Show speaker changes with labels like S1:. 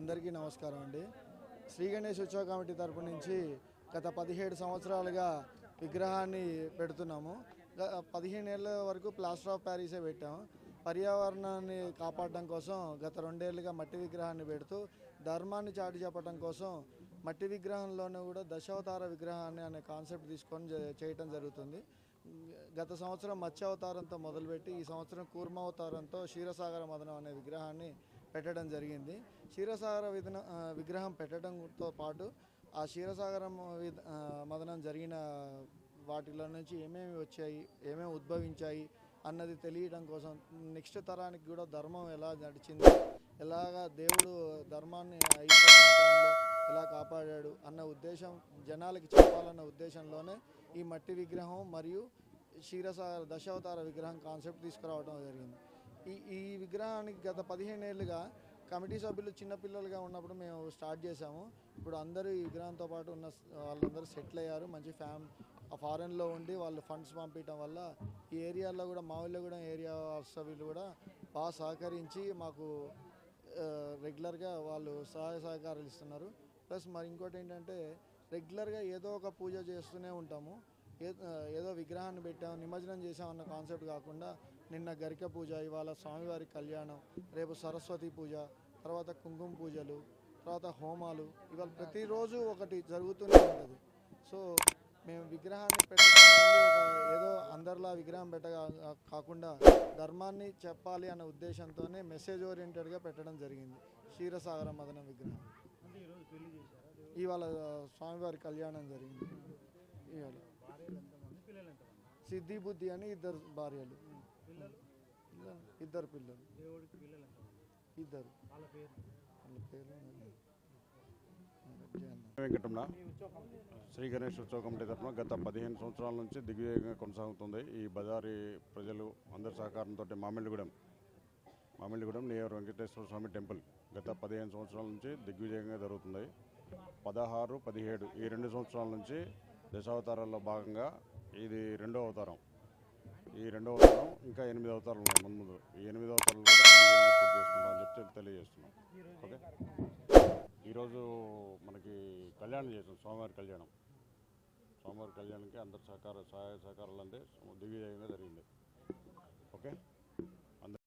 S1: అందరికీ నమస్కారం అండి. శ్రీ గణేష్ ఉత్సవ కమిటీ తరపు నుంచి గత 17 సంవత్సరాలుగా విగ్రహాన్ని పెడుతున్నాము. 15 ఏళ్ళ వరకు ప్లాస్టర్ ఆఫ్ ప్యారిసే పెట్టాము. పర్యావరణాన్ని కాపాడడం కోసం గత 2 ఏళ్ళుగా మట్టి విగ్రహాన్ని పెడుతూ ధర్మాన్ని చాటి చెప్పడం కోసం మట్టి విగ్రహంలోనే కూడా దశావతార విగ్రహాన్ని అనే కాన్సెప్ట్ తీసుకొని చేయటం జరుగుతుంది. గత సంవత్సరం మత్స్యావతారంతో మొదలుపెట్టి ఈ సంవత్సరం కూర్మావతారంతో క్షీరసాగర మదనం అనే విగ్రహాన్ని పెట్టడం జరిగింది. క్షీరసాగర విగ్రహం పెట్టడంతో పాటు ఆ క్షీరసాగరం మదనం జరిగిన వాటిలో నుంచి ఏమేమి వచ్చాయి, ఏమేమి ఉద్భవించాయి అన్నది తెలియడం కోసం, నెక్స్ట్ తరానికి కూడా ధర్మం ఎలా నడిచింది, ఎలాగా దేవుడు ధర్మాన్ని అయిపోయిన టైంలో ఎలా కాపాడాడు అన్న ఉద్దేశం జనాలకి చెప్పాలన్న ఉద్దేశంలోనే ఈ మట్టి విగ్రహం మరియు క్షీరసాగర దశావతార విగ్రహం కాన్సెప్ట్ తీసుకురావడం జరిగింది. ఈ విగ్రహానికి గత 15 ఏళ్ళుగా కమిటీ సభ్యులు చిన్నపిల్లలుగా ఉన్నప్పుడు మేము స్టార్ట్ చేసాము. ఇప్పుడు అందరూ ఈ విగ్రహంతో పాటు ఉన్న వాళ్ళందరూ సెటిల్ అయ్యారు. మంచి ఫారెన్లో ఉండి వాళ్ళు ఫండ్స్ పంపించడం వల్ల ఈ ఏరియాలో కూడా మావిళ్ళగూడెం ఏరియా సభ్యులు కూడా బాగా సహకరించి మాకు రెగ్యులర్గా వాళ్ళు సహాయ సహకారాలు ఇస్తున్నారు. ప్లస్ మరి ఇంకోటి ఏంటంటే రెగ్యులర్గా ఏదో ఒక పూజ చేస్తూనే ఉంటాము. ఏదో విగ్రహాన్ని పెట్టాము, నిమజ్జనం చేసామన్న కాన్సెప్ట్ కాకుండా నిన్న గరిక పూజ, ఇవాళ స్వామివారి కళ్యాణం, రేపు సరస్వతి పూజ, తర్వాత కుంకుమ పూజలు, తర్వాత హోమాలు, ఇవాళ ప్రతిరోజు ఒకటి జరుగుతూనే ఉంటుంది. సో మేము విగ్రహాన్ని పెట్టడం ఏదో అందరిలా విగ్రహం కాకుండా ధర్మాన్ని చెప్పాలి అన్న ఉద్దేశంతోనే మెసేజ్ ఓరియంటెడ్గా పెట్టడం జరిగింది. క్షీరసాగర మదనం విగ్రహం ఇవాళ స్వామివారి కళ్యాణం జరిగింది. ఇవాళ సిద్ధి బుద్ధి అని 2 భార్యలు, 2 పిల్లలు, 2 వాళ్ళ పేర్లు
S2: వెంకటరమణ. శ్రీ గణేష్ ఉత్సవ కమిటీ తరఫున గత 15 సంవత్సరాల నుంచి దిగ్విజయంగా కొనసాగుతుంది. ఈ బజారీ ప్రజలు అందరి సహకారంతో మామిళ్ళగూడెం నియర్ వెంకటేశ్వర స్వామి టెంపుల్ గత 15 సంవత్సరాల నుంచి దిగ్విజయంగా జరుగుతుంది. 16, 17 ఈ 2 సంవత్సరాల నుంచి దశావతారాల్లో భాగంగా ఇది 2వ అవతారం. ఈ 2వ అవతారం ఇంకా 8 అవతారాలు ఉన్నాయి ముందు. ఈ 8 అవతారాలు కూడా దిగ్విజయంగా పూర్తి చేసుకుంటామని చెప్పి తెలియజేస్తున్నాం. ఓకే, ఈరోజు మనకి కళ్యాణం చేసాం, స్వామివారి కళ్యాణంకి అందరి సహాయ సహకారాలు అంటే దిగ్విజయంగా జరిగింది. ఓకే.